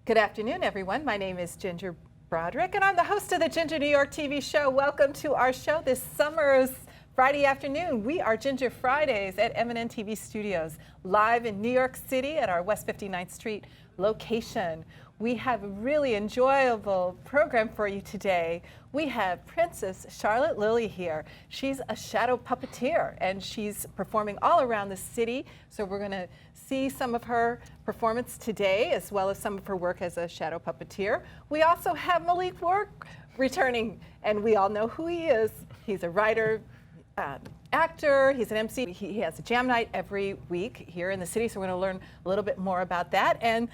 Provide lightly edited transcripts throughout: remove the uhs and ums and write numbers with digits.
Good afternoon, everyone. My name is Ginger Broderick, and I'm the host of the Ginger New York TV show. Welcome to our show this summer's Friday afternoon. We are Ginger Fridays at M&N TV Studios, live in New York City at our West 59th Street location. We have a really enjoyable program for you today. We have Princess Charlotte Lily here. She's a shadow puppeteer, and she's performing all around the city. So we're going to see some of her performance today, as well as some of her work as a shadow puppeteer. We also have Malik Work returning, and we all know who he is. He's a writer, actor, he's an MC. He has a jam night every week here in the city, so we're going to learn a little bit more about that. And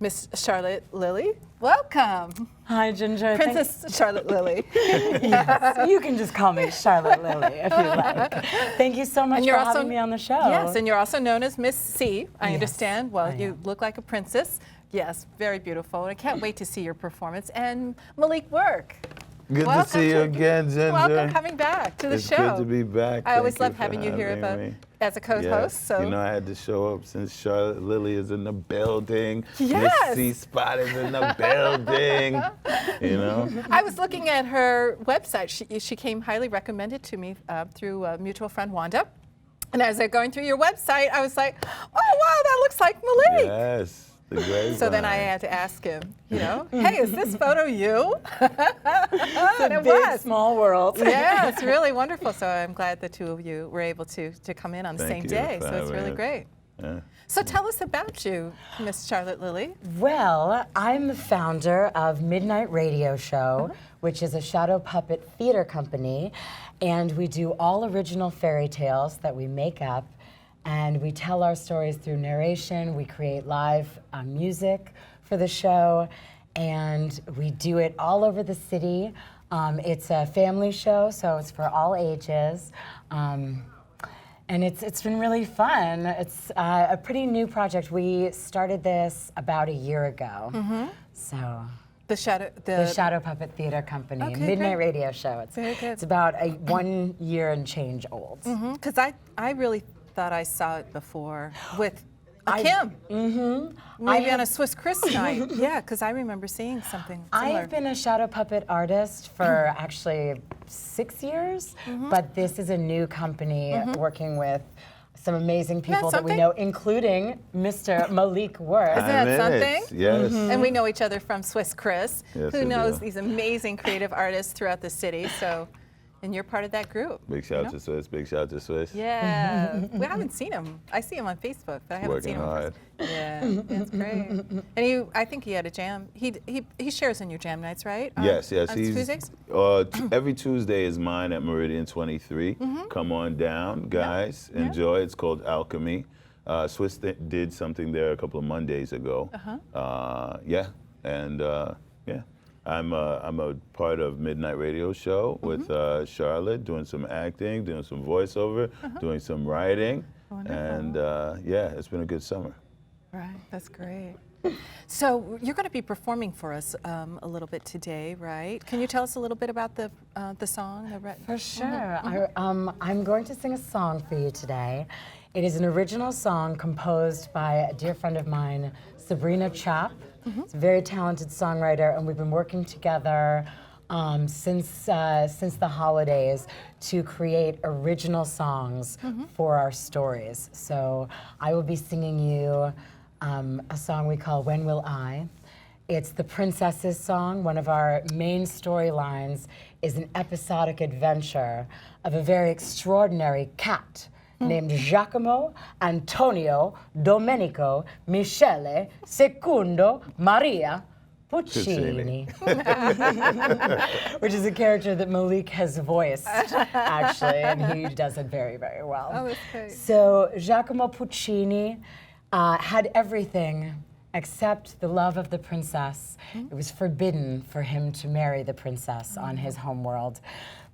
Miss Charlotte Lily, welcome. Hi, Ginger. Princess Charlotte Lily. Yes, you can just call me Charlotte Lily if you like. Thank you so much for having me on the show. Yes, and you're also known as Miss C, I understand. Well, you look like a princess. Yes, very beautiful. And I can't wait to see your performance. And Malik Work. Good to see you again, Ginger. Welcome coming back to the show. It's good to be back. I always love having you here as a co-host. Yes. So. You know, I had to show up since Charlotte Lily is in the building. Yes. Miss C Spot is in the building. You know? I was looking at her website. She came highly recommended to me through a mutual friend, Wanda. And as I was going through your website, I was like, oh, wow, that looks like Malik. Yes. So then I had to ask him, you know, hey, is this photo you? It's a big, small world. Yeah, it's really wonderful. So I'm glad the two of you were able to come in on the same day. So it's really great. Yeah. So tell us about you, Miss Charlotte Lily. Well, I'm the founder of Midnight Radio Show, which is a shadow puppet theater company. And we do all original fairy tales that we make up. And we tell our stories through narration. We create live music for the show, and we do it all over the city. It's a family show, so it's for all ages. And it's been really fun. It's a pretty new project. We started this about a year ago. So. The Shadow Puppet Theater Company, Midnight Radio Show. It's about 1 year and change old. Because I really thought I saw it before with Kim. Maybe on a Swiss Chris night. Yeah, because I remember seeing something similar. I've been a shadow puppet artist for actually 6 years, but this is a new company working with some amazing people that we know, including Mr. Malik Work. Isn't that something? Yes. And we know each other from Swiss Chris, yes, who knows these amazing creative artists throughout the city. So. And you're part of that group. Big shout out to Swiss, big shout out to Swiss. Yeah, we haven't seen him. I see him on Facebook, but I haven't seen him. Working hard. Yeah, that's great. And I think he had a jam. He shares in your jam nights, right? Yes. On Tuesdays? Every Tuesday is mine at Meridian 23. Come on down, guys. Enjoy. It's called Alchemy. Swiss did something there a couple of Mondays ago. I'm a part of Midnight Radio Show with Charlotte, doing some acting, doing some voiceover, doing some writing. Wonderful. And it's been a good summer. Right, that's great. So you're going to be performing for us a little bit today, right? Can you tell us a little bit about the song? For sure. I'm going to sing a song for you today. It is an original song composed by a dear friend of mine, Sabrina Chap. She's a very talented songwriter, and we've been working together since the holidays to create original songs for our stories. So I will be singing you a song we call When Will I? It's the Princess's song. One of our main storylines is an episodic adventure of a very extraordinary cat named Giacomo Antonio Domenico Michele Secondo Maria Puccini, which is a character that Malik has voiced, actually, and he does it very, very well. Oh, that's great. So Giacomo Puccini had everything except the love of the princess. It was forbidden for him to marry the princess on his homeworld.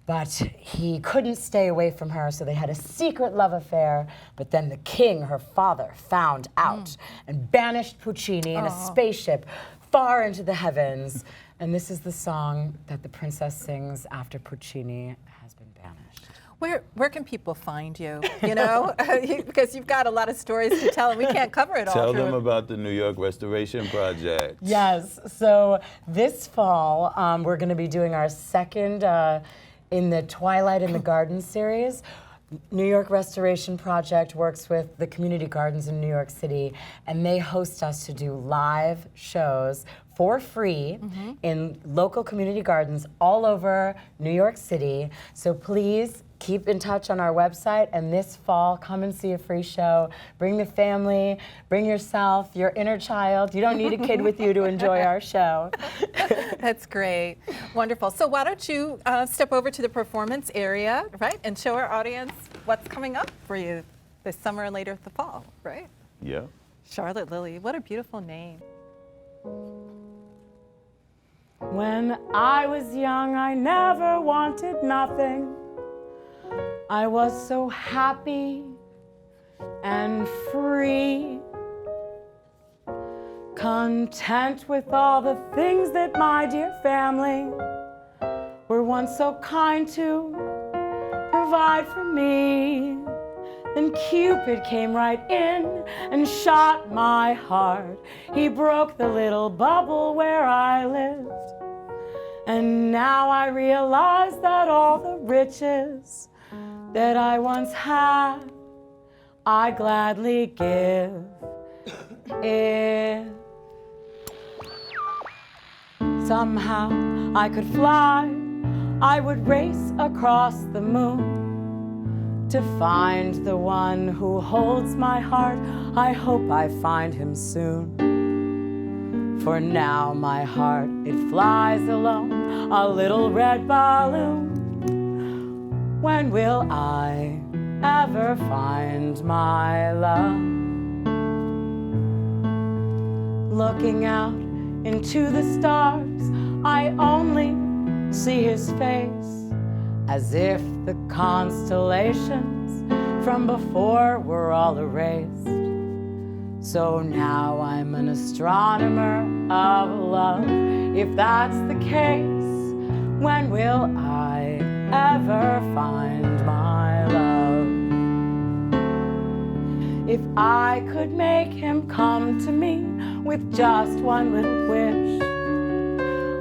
But he couldn't stay away from her, so they had a secret love affair. But then the king, her father, found out and banished Puccini in a spaceship far into the heavens. And this is the song that the princess sings after Puccini has been banished. Where can people find you? You know, because you've got a lot of stories to tell, and we can't cover it all. Tell them about the New York Restoration Project. Yes. So this fall, we're going to be doing our second in the Twilight in the Garden series. New York Restoration Project works with the community gardens in New York City, and they host us to do live shows for free in local community gardens all over New York City. So please keep in touch on our website, and this fall, come and see a free show. Bring the family, bring yourself, your inner child. You don't need a kid with you to enjoy our show. That's great. Wonderful. So why don't you step over to the performance area, right, and show our audience what's coming up for you this summer and later the fall, right? Yeah. Charlotte Lily, what a beautiful name. When I was young, I never wanted nothing. I was so happy and free, content with all the things that my dear family were once so kind to provide for me. Then Cupid came right in and shot my heart. He broke the little bubble where I lived. And now I realize that all the riches that I once had, I gladly give. If somehow I could fly, I would race across the moon to find the one who holds my heart. I hope I find him soon. For now my heart, it flies alone, a little red balloon. When will I ever find my love? Looking out into the stars, I only see his face, as if the constellations from before were all erased. So now I'm an astronomer of love. If that's the case, when will I ever find my love? If I could make him come to me with just one little wish,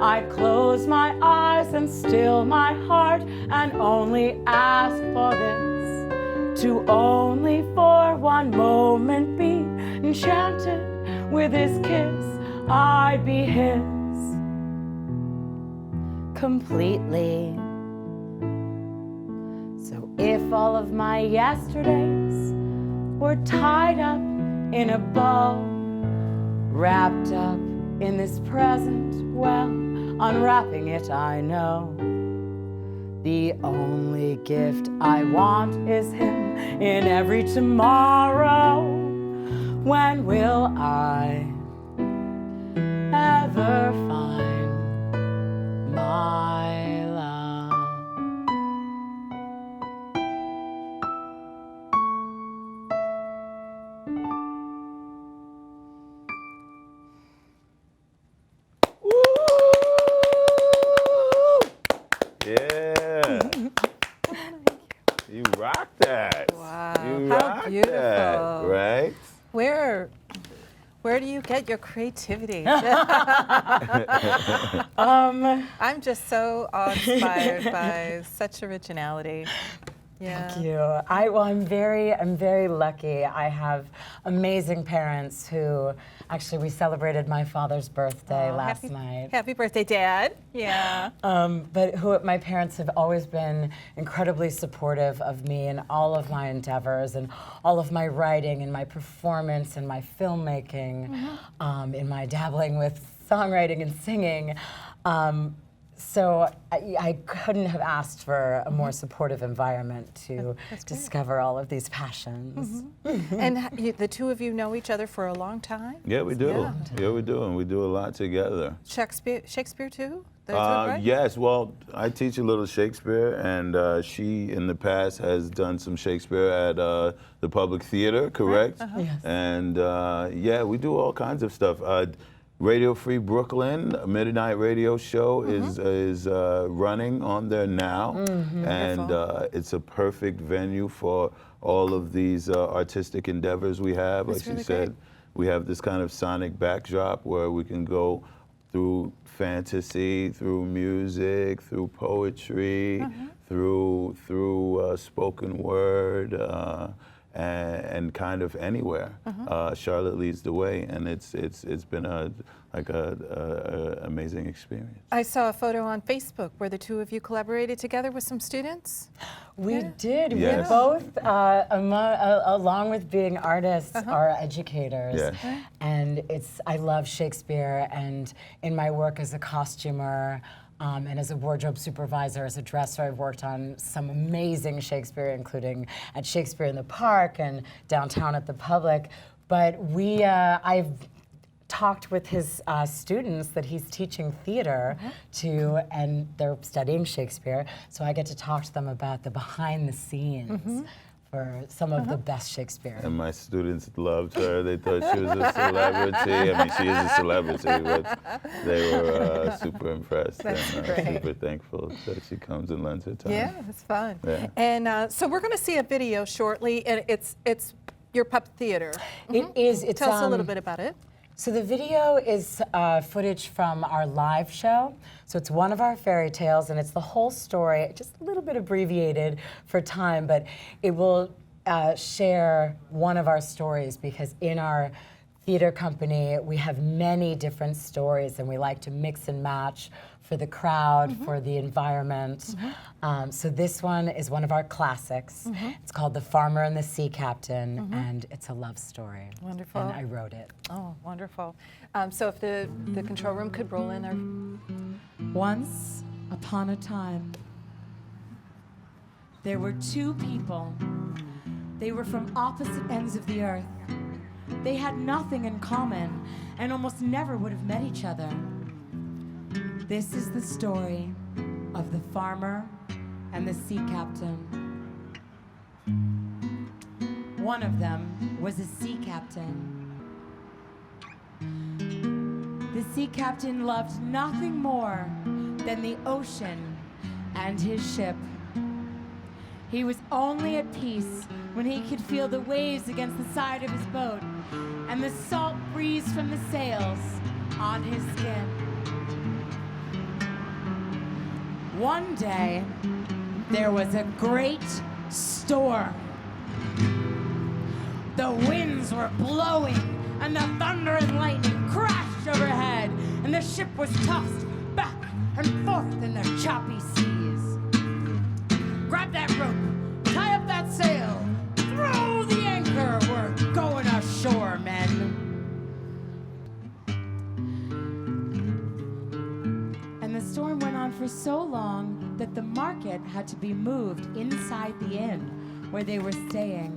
I'd close my eyes and still my heart and only ask for this, to only for one moment be enchanted with his kiss. I'd be his completely. So if all of my yesterdays were tied up in a bow, wrapped up in this present, well, unwrapping it I know. The only gift I want is him in every tomorrow. When will I ever find my love? Yeah. You rocked that. Wow, You how rocked beautiful. that, right? Where do you get your creativity? I'm just so awe-inspired by such originality. Yeah. Thank you. I'm very lucky. I have amazing parents who, actually, we celebrated my father's birthday last night. Happy birthday, Dad. Yeah. But my parents have always been incredibly supportive of me and all of my endeavors and all of my writing and my performance and my filmmaking, in my dabbling with songwriting and singing. So I couldn't have asked for a more supportive environment to discover all of these passions. And the two of you know each other for a long time? Yeah, we do. Yeah, we do, and we do a lot together. Shakespeare too? Right? Yes, well, I teach a little Shakespeare, and she, in the past, has done some Shakespeare at the Public Theater, correct? Right. Yes. And yeah, we do all kinds of stuff. Radio Free Brooklyn, a midnight radio show, is running on there now, and it's a perfect venue for all of these artistic endeavors we have. That's Like you really said, great. we have this kind of sonic backdrop where we can go through fantasy, through music, through poetry, through spoken word, and kind of anywhere. Charlotte leads the way, and it's been a amazing experience. I saw a photo on Facebook where the two of you collaborated together with some students. We did. Yes. We both, along with being artists, are educators. Yeah. And I love Shakespeare, and in my work as a costumer, and as a wardrobe supervisor, as a dresser, I've worked on some amazing Shakespeare, including at Shakespeare in the Park and downtown at the Public. But I've talked with his students that he's teaching theater to, and they're studying Shakespeare, so I get to talk to them about the behind the scenes for some of the best Shakespeare. And my students loved her. They thought she was a celebrity. I mean, she is a celebrity, but they were super impressed and super thankful that she comes and lends her time. Yeah, it's fun. Yeah. And so we're going to see a video shortly, and it's your puppet theater. It is. It's, Tell us a little bit about it. So the video is footage from our live show. So it's one of our fairy tales, and it's the whole story, just a little bit abbreviated for time, but it will share one of our stories, because in our theater company, we have many different stories, and we like to mix and match for the crowd, for the environment. So this one is one of our classics. It's called The Farmer and the Sea Captain, and it's a love story. Wonderful. And I wrote it. Oh, wonderful. So if the control room could roll in there. Once upon a time, there were two people. They were from opposite ends of the earth. They had nothing in common and almost never would have met each other. This is the story of the farmer and the sea captain. One of them was a sea captain. The sea captain loved nothing more than the ocean and his ship. He was only at peace when he could feel the waves against the side of his boat and the salt breeze from the sails on his skin. One day, there was a great storm. The winds were blowing, and the thunder and lightning crashed overhead, and the ship was tossed back and forth in the choppy seas. Grab that rope, tie up that sail, throw the anchor, we're going ashore, men. And the storm went on for so long that the market had to be moved inside the inn where they were staying.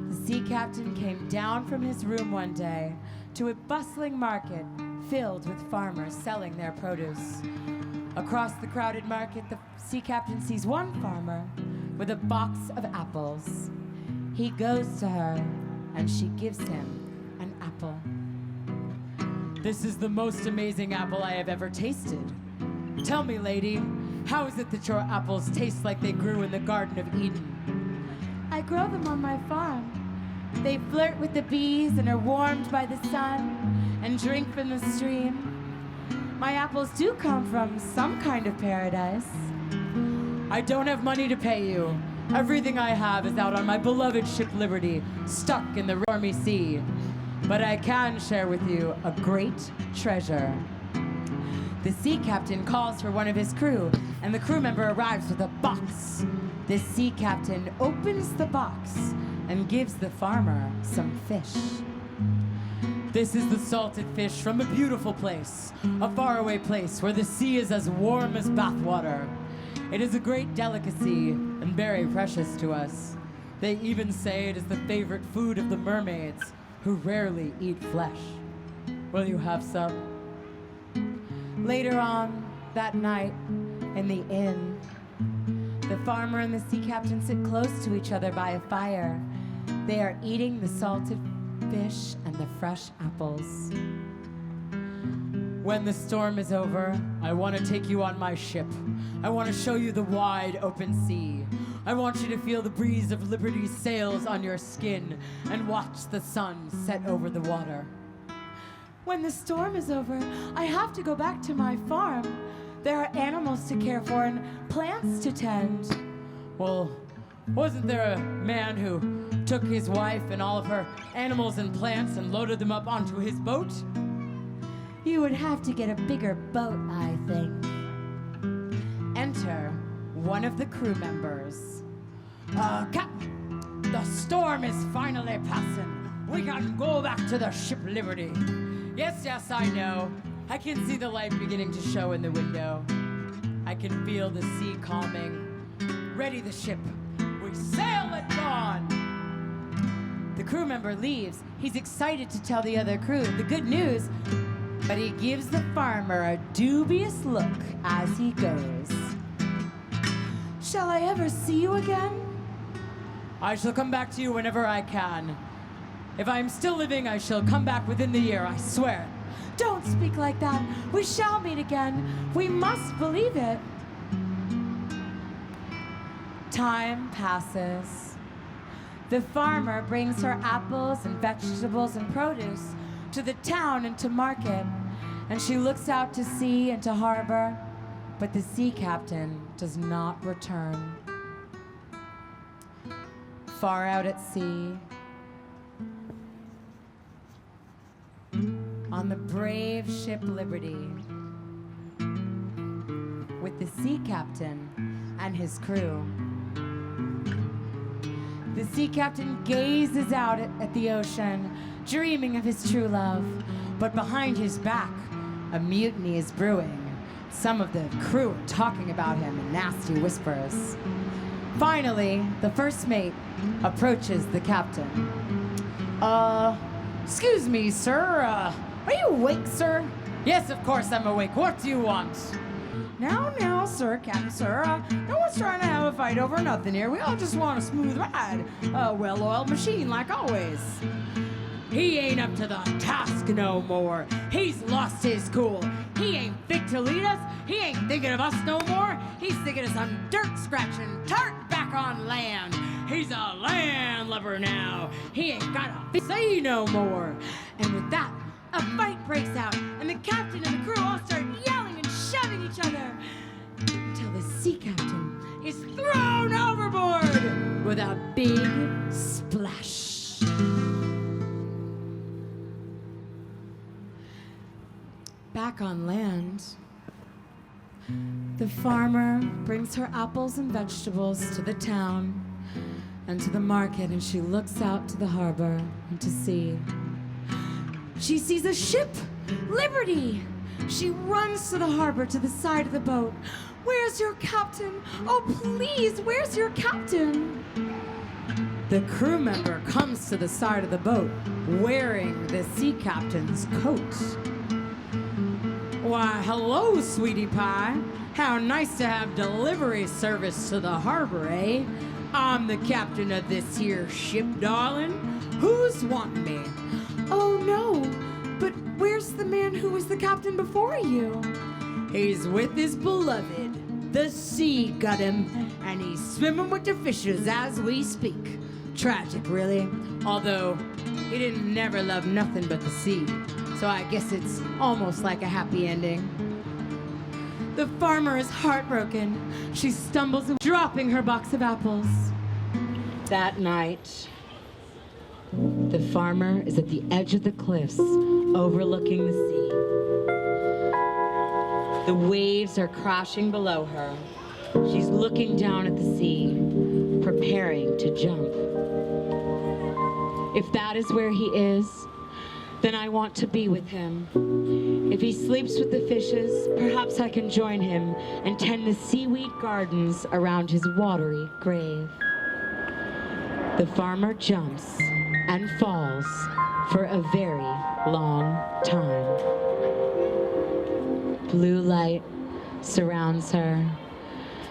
The sea captain came down from his room one day to a bustling market filled with farmers selling their produce. Across the crowded market, the sea captain sees one farmer with a box of apples. He goes to her, and she gives him an apple. "This is the most amazing apple I have ever tasted. Tell me, lady, how is it that your apples taste like they grew in the Garden of Eden?" "I grow them on my farm. They flirt with the bees and are warmed by the sun and drink from the stream. My apples do come from some kind of paradise." "I don't have money to pay you. Everything I have is out on my beloved ship Liberty, stuck in the stormy sea. But I can share with you a great treasure." The sea captain calls for one of his crew, and the crew member arrives with a box. The sea captain opens the box and gives the farmer some fish. "This is the salted fish from a beautiful place, a faraway place where the sea is as warm as bathwater. It is a great delicacy and very precious to us. They even say it is the favorite food of the mermaids, who rarely eat flesh. Will you have some?" Later on that night, in the inn, the farmer and the sea captain sit close to each other by a fire. They are eating the salted fish and the fresh apples. When the storm is over, I want to take you on my ship. I want to show you the wide open sea. I want you to feel the breeze of liberty's sails on your skin and watch the sun set over the water. When the storm is over, I have to go back to my farm. There are animals to care for and plants to tend. Well, wasn't there a man who took his wife and all of her animals and plants and loaded them up onto his boat? You would have to get a bigger boat, I think. Enter one of the crew members. Captain, the storm is finally passing. We can go back to the ship Liberty. Yes, I know. I can see the light beginning to show in the window. I can feel the sea calming. Ready the ship. We sail at dawn. The crew member leaves. He's excited to tell the other crew the good news, but he gives the farmer a dubious look as he goes. Shall I ever see you again? I shall come back to you whenever I can. If I am still living, I shall come back within the year, I swear. Don't speak like that. We shall meet again. We must believe it. Time passes. The farmer brings her apples and vegetables and produce to the town and to market, and she looks out to sea and to harbor, but the sea captain does not return. Far out at sea, on the brave ship Liberty, with the sea captain and his crew. The sea captain gazes out at the ocean, dreaming of his true love, but behind his back, a mutiny is brewing. Some of the crew are talking about him in nasty whispers. Finally, the first mate approaches the captain. Excuse me, sir, are you awake, sir? Yes, of course I'm awake. What do you want? Now, sir, Captain, sir, no one's trying to have a fight over nothing here. We all just want a smooth ride. A well-oiled machine, like always. He ain't up to the task no more. He's lost his cool. He ain't fit to lead us. He ain't thinking of us no more. He's thinking of some dirt scratching tart back on land. He's a landlubber now. He ain't got a say no more. And with that, a fight breaks out, and the captain and the crew all start yelling and shoving each other until the sea captain is thrown overboard with a big splash. Back on land, the farmer brings her apples and vegetables to the town and to the market, and she looks out to the harbor and to sea. She sees a ship, Liberty. She runs to the harbor to the side of the boat. Where's your captain? Oh, please, where's your captain? The crew member comes to the side of the boat wearing the sea captain's coat. Why, hello, sweetie pie. How nice to have delivery service to the harbor, eh? I'm the captain of this here ship, darling. Who's wanting me? Oh, no, but where's the man who was the captain before you? He's with his beloved. The sea got him, and he's swimming with the fishes as we speak. Tragic, really, although he didn't never love nothing but the sea, so I guess it's almost like a happy ending. The farmer is heartbroken. She stumbles, dropping her box of apples. That night, the farmer is at the edge of the cliffs, overlooking the sea. The waves are crashing below her. She's looking down at the sea, preparing to jump. If that is where he is, then I want to be with him. If he sleeps with the fishes, perhaps I can join him and tend the seaweed gardens around his watery grave. The farmer jumps and falls for a very long time. Blue light surrounds her.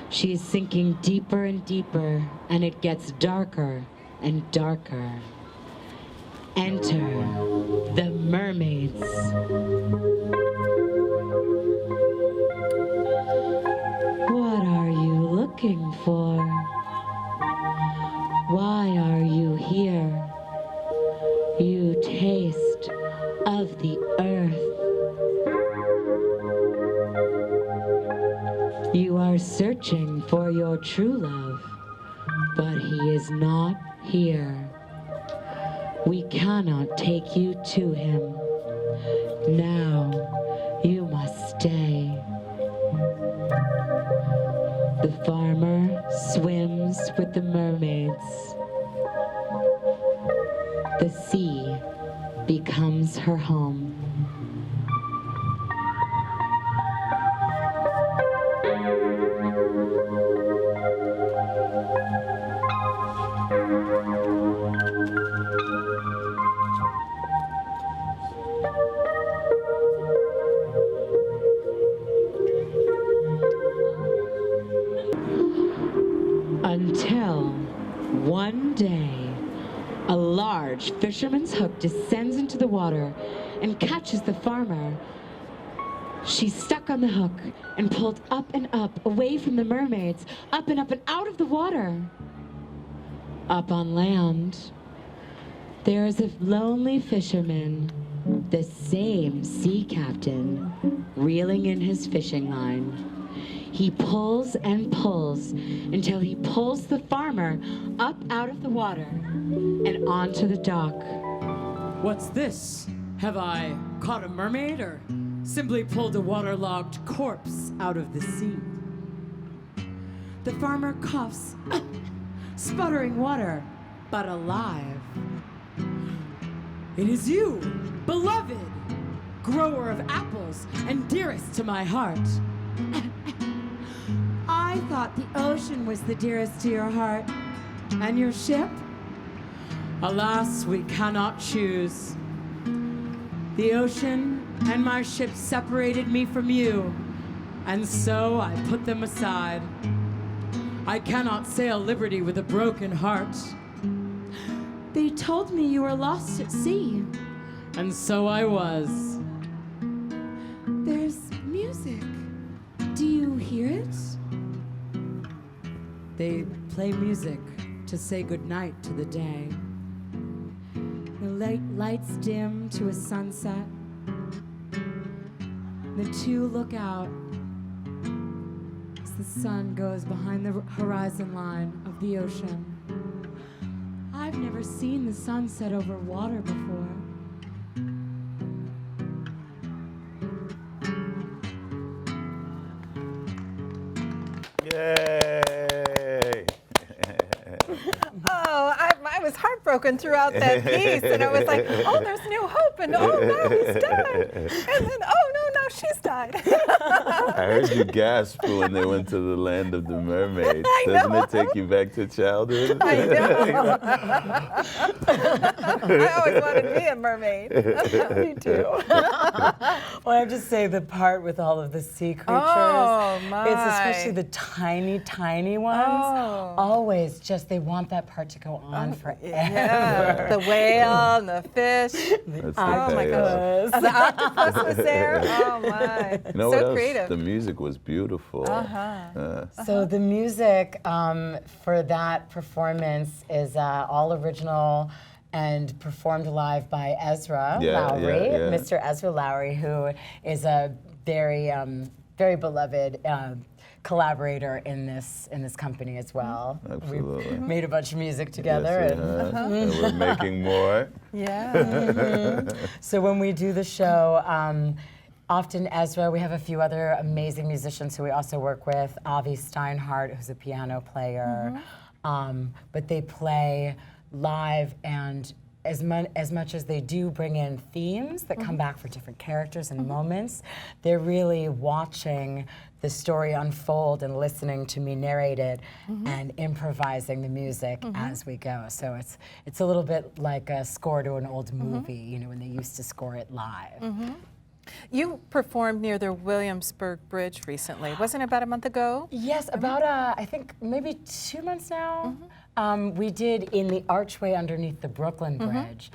She is sinking deeper and deeper, and it gets darker and darker. Enter the mermaids. What are you looking for? Why are you here? You taste of the earth. You are searching for your true love, but he is not here. We cannot take you to him. Now you must stay. The farmer swims with the mermaids. The sea becomes her home. Until one day, a large fisherman's hook descends into the water and catches the farmer. She's stuck on the hook and pulled up and up, away from the mermaids, up and out of the water. Up on land, there is a lonely fisherman, the same sea captain, reeling in his fishing line. He pulls and pulls until he pulls the farmer up out of the water and onto the dock. What's this? Have I caught a mermaid or simply pulled a waterlogged corpse out of the sea? The farmer coughs, sputtering water, but alive. It is you, beloved, grower of apples and dearest to my heart. I thought the ocean was the dearest to your heart. And your ship? Alas, we cannot choose. The ocean and my ship separated me from you, and so I put them aside. I cannot sail liberty with a broken heart. They told me you were lost at sea. And so I was. There's music. Do you hear it? They play music to say goodnight to the day. The lights dim to a sunset. The two look out as the sun goes behind the horizon line of the ocean. I've never seen the sun set over water before. Yay! Oh, I was heartbroken throughout that piece, and I was like, oh, there's new hope, and oh, no, he's died. And then, oh, no, she's died. I heard you gasp when they went to the land of the mermaids. I Doesn't know. it take you back to childhood? I know. I always wanted to be a mermaid. Me too. Well, I have to say the part with all of the sea creatures, Oh, my. it's especially the tiny, tiny ones, Oh. always just, they want that part to go on forever. Yeah, the whale and the fish. That's Oh my gosh. Octopus. The octopus was there. Oh my. You know what So else? creative. The music was beautiful. So the music for that performance is all original and performed live by Ezra Lowry, Mr. Ezra Lowry, who is a very, very beloved collaborator in this company as well. Absolutely. We've made a bunch of music together. Yes, and and we're making more. Yeah. So when we do the show, often Ezra, we have a few other amazing musicians who we also work with. Avi Steinhardt, who's a piano player, but they play live, and as much as they do bring in themes that come back for different characters and moments, they're really watching the story unfold and listening to me narrate it and improvising the music as we go. So it's a little bit like a score to an old movie, you know, when they used to score it live. You performed near the Williamsburg Bridge recently. Wasn't it about a month ago? Yes, about I think maybe 2 months now. We did in the archway underneath the Brooklyn Bridge,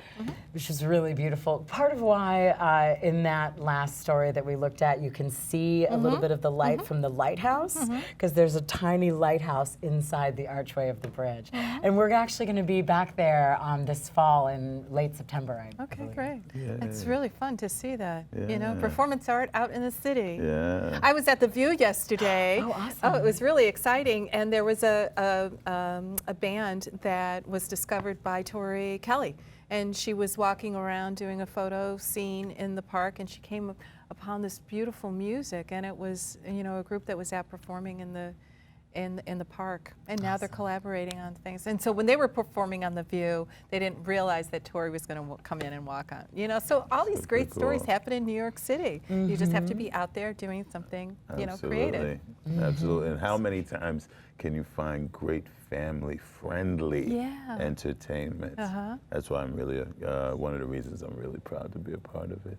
which is really beautiful. Part of why in that last story that we looked at, you can see a little bit of the light from the lighthouse, because there's a tiny lighthouse inside the archway of the bridge. And we're actually going to be back there this fall in late September, I Okay, believe. great. Yeah. It's really fun to see that, you know, Yeah. performance art out in the city. Yeah. I was at the View yesterday. Oh, awesome. Oh, it was really exciting, and there was a band that was discovered by Tori Kelly, and she was walking around doing a photo scene in the park, and she came upon this beautiful music, and it was, you know, a group that was out performing in the park, and now they're collaborating on things. And so when they were performing on the View, they didn't realize that Tori was going to come in and walk on. You know, so all these great stories happen in New York City. You just have to be out there doing something, you know, creative. Absolutely. And how many times can you find great family-friendly entertainment? That's why I'm really, one of the reasons I'm really proud to be a part of it.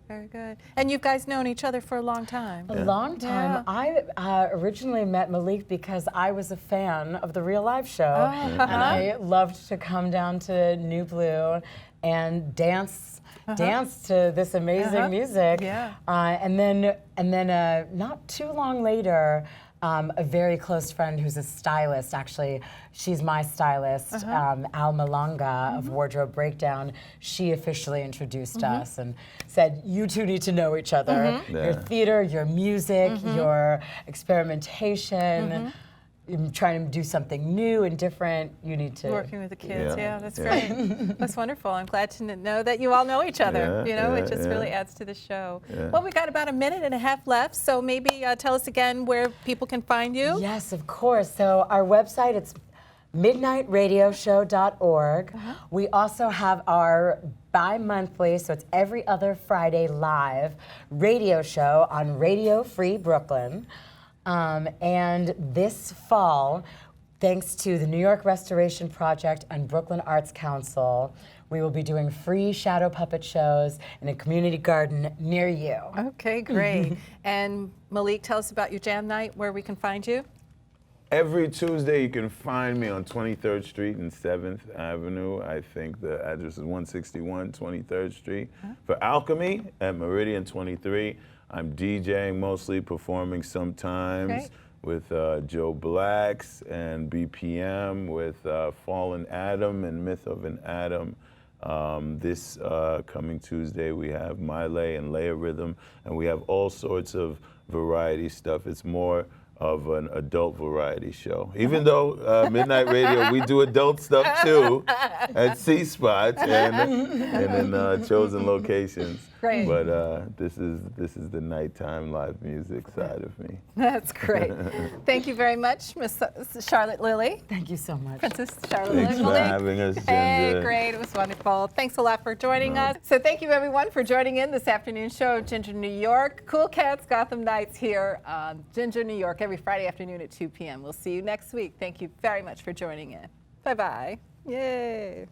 Very good. And you guys known each other for a long time. A long time. I originally met Malik because I was a fan of the Real Life show, and I loved to come down to New Blue and dance to this amazing music. And then not too long later, a very close friend who's a stylist, actually, she's my stylist, Al Malanga of Wardrobe Breakdown. She officially introduced us and said, you two need to know each other. Your theater, your music, your experimentation, you're trying to do something new and different, you need to. Working with the kids, that's great. That's wonderful. I'm glad to know that you all know each other. You know, it just really adds to the show. Well, we got about a minute and a half left, so maybe tell us again where people can find you. Yes, of course. So our website, it's midnightradioshow.org. We also have our bi-monthly, so it's every other Friday live radio show on Radio Free Brooklyn. And this fall, thanks to the New York Restoration Project and Brooklyn Arts Council, we will be doing free shadow puppet shows in a community garden near you. Okay, great. And Malik, tell us about your jam night, where we can find you. Every Tuesday, you can find me on 23rd Street and 7th Avenue. I think the address is 161 23rd Street. For Alchemy at Meridian 23, I'm DJing mostly, performing sometimes with Joe Blacks and BPM, with Fallen Adam and Myth of an Atom. This coming Tuesday, we have Miley and Leia Rhythm, and we have all sorts of variety stuff. It's more of an adult variety show. Even though Midnight Radio, we do adult stuff too at C-Spot and in chosen locations. Great. But this is the nighttime live music side of me. That's great. Thank you very much, Miss Charlotte Lilly. Thank you so much. Princess Charlotte Thanks Lilly. for having us, Hey, Ginger. great. It was wonderful. Thanks a lot for joining us. So thank you, everyone, for joining in this afternoon show of Ginger New York. Cool Cats Gotham Nights here on Ginger New York every Friday afternoon at 2 p.m. We'll see you next week. Thank you very much for joining in. Bye-bye. Yay.